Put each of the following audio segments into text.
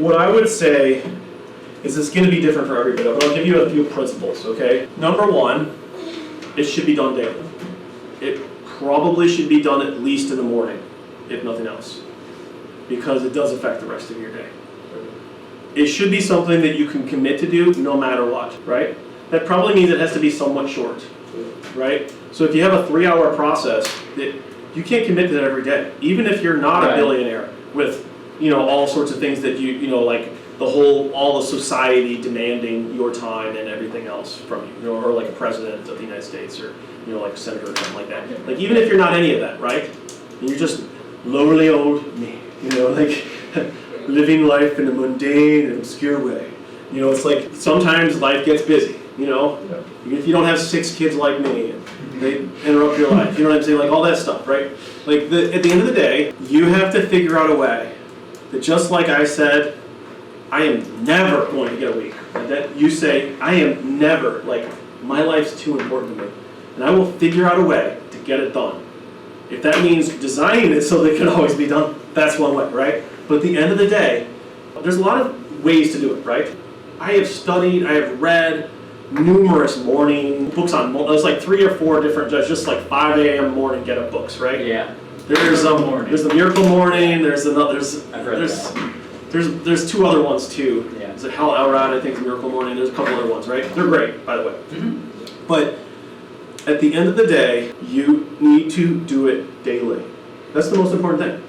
what I would say is it's going to be different for everybody, but I'll give you a few principles, okay? Number one, it should be done daily. It probably should be done at least in the morning, if nothing else, because it does affect the rest of your day. It should be something that you can commit to do no matter what, right? That probably means it has to be somewhat short, right? So if you have a 3-hour process, you can't commit to that every day, even if you're not a billionaire with, all sorts of things that like all the society demanding your time and everything else from you, or like a president of the United States, or like a senator or something like that. Like even if you're not any of that, right? And you're just lowly old me, like living life in a mundane and obscure way. It's like sometimes life gets busy, even if you don't have 6 kids like me, and they interrupt your life, you know what I'm saying? Like all that stuff, right? Like at the end of the day, you have to figure out a way that, just like I said, I am never going to get a week. And that you say, I am never, like my life's too important to me. And I will figure out a way to get it done. If that means designing it so that it can always be done, that's one way, right? But at the end of the day, there's a lot of ways to do it, right? I have studied, I have read numerous morning books on, there's like 3 or 4 different, just like 5 a.m. morning get up books, right? Yeah. There's the Miracle Morning, there's 2 other ones too. Yeah. Is it Hal Elrod, I think, the Miracle Morning, there's a couple other ones, right? They're great, by the way. Mm-hmm. But at the end of the day, you need to do it daily. That's the most important thing.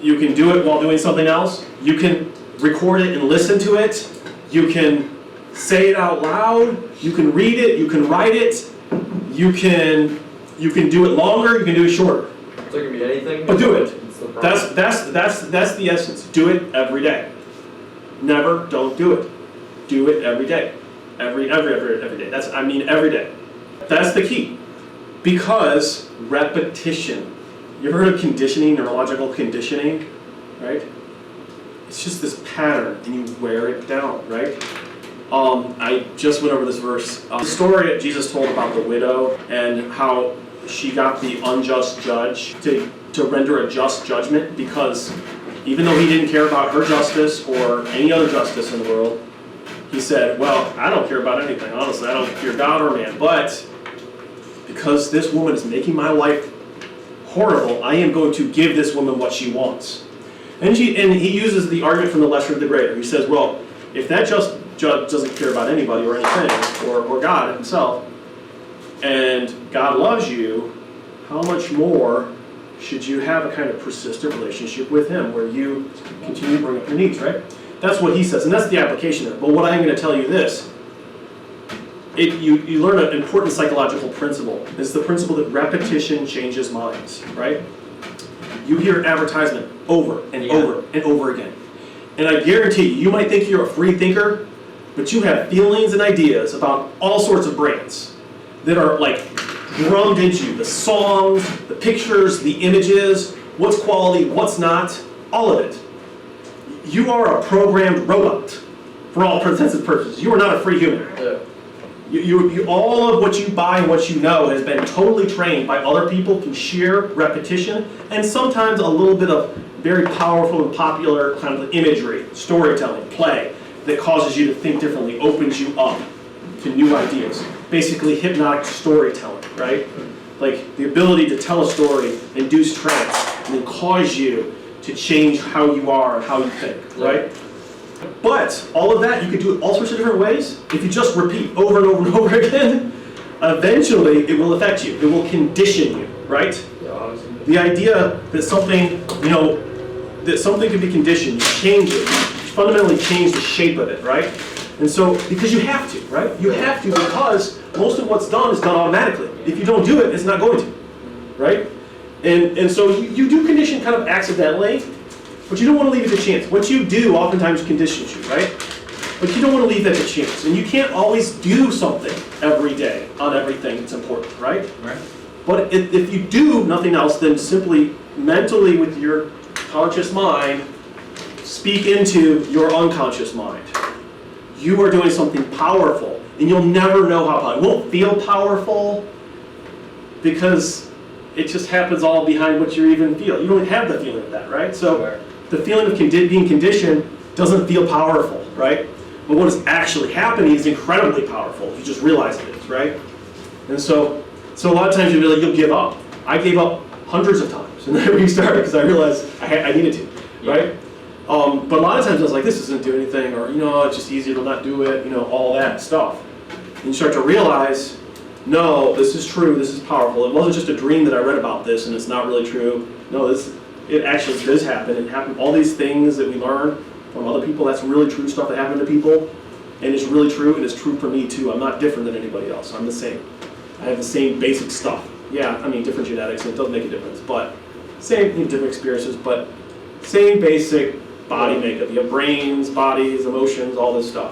You can do it while doing something else. You can record it and listen to it. You can say it out loud. You can read it. You can write it. You can do it longer. You can do it shorter. So it can be anything. But do it. That's the essence. Do it every day. Never don't do it. Do it every day. Every day. Every day. That's the key. Because repetition. You ever heard of conditioning, neurological conditioning, right? It's just this pattern, and you wear it down, right? I just went over this verse. The story that Jesus told about the widow and how she got the unjust judge to render a just judgment, because even though he didn't care about her justice or any other justice in the world, he said, well, I don't care about anything, honestly. I don't fear God or man, but because this woman is making my life horrible, I am going to give this woman what she wants. And he uses the argument from the lesser to the greater. He says, well, if that just judge doesn't care about anybody or anything, or God himself, and God loves you, how much more should you have a kind of persistent relationship with him where you continue to bring up your needs, right? That's what he says, and that's the application there. But what I'm going to tell you this, you learn an important psychological principle. It's the principle that repetition changes minds, right? You hear advertisement over and over and over again. And I guarantee you might think you're a free thinker, but you have feelings and ideas about all sorts of brands that are like drummed into you. The songs, the pictures, the images, what's quality, what's not, all of it. You are a programmed robot for all intents and purposes. You are not a free human. You all of what you buy and what you know has been totally trained by other people through sheer repetition, and sometimes a little bit of very powerful and popular kind of imagery, storytelling, play, that causes you to think differently, opens you up to new ideas. Basically hypnotic storytelling, right? Like the ability to tell a story, induce trance, and then cause you to change how you are and how you think, right? But all of that, you could do it all sorts of different ways. If you just repeat over and over and over again, eventually it will affect you. It will condition you, right? The idea that something, that something can be conditioned, you change it, you fundamentally change the shape of it, right? And so, because you have to, right? You have to, because most of what's done is done automatically. If you don't do it, it's not going to, right? And so you do condition kind of accidentally, but you don't want to leave it to chance. What you do oftentimes conditions you, right? But you don't want to leave that to chance. And you can't always do something every day on everything that's important, right? Right. But if you do nothing else, then simply mentally with your conscious mind, speak into your unconscious mind. You are doing something powerful, and you'll never know how powerful. It won't feel powerful because it just happens all behind what you even feel. You don't have the feeling of that, right? So the feeling of being conditioned doesn't feel powerful, right? But what is actually happening is incredibly powerful. You just realize it is, right? And so a lot of times you'll give up. I gave up hundreds of times, and then I restarted because I realized I needed to, right? But a lot of times I was like, this doesn't do anything, or it's just easier to not do it, all that stuff. And you start to realize, no, this is true, this is powerful. It wasn't just a dream that I read about this, and it's not really true. No, it actually does happen. It happened. All these things that we learn from other people, that's really true stuff that happened to people, and it's really true, and it's true for me too. I'm not different than anybody else. I'm the same. I have the same basic stuff. Yeah, different genetics, and it does make a difference, but same, different experiences, but same basic body makeup. You have brains, bodies, emotions, all this stuff.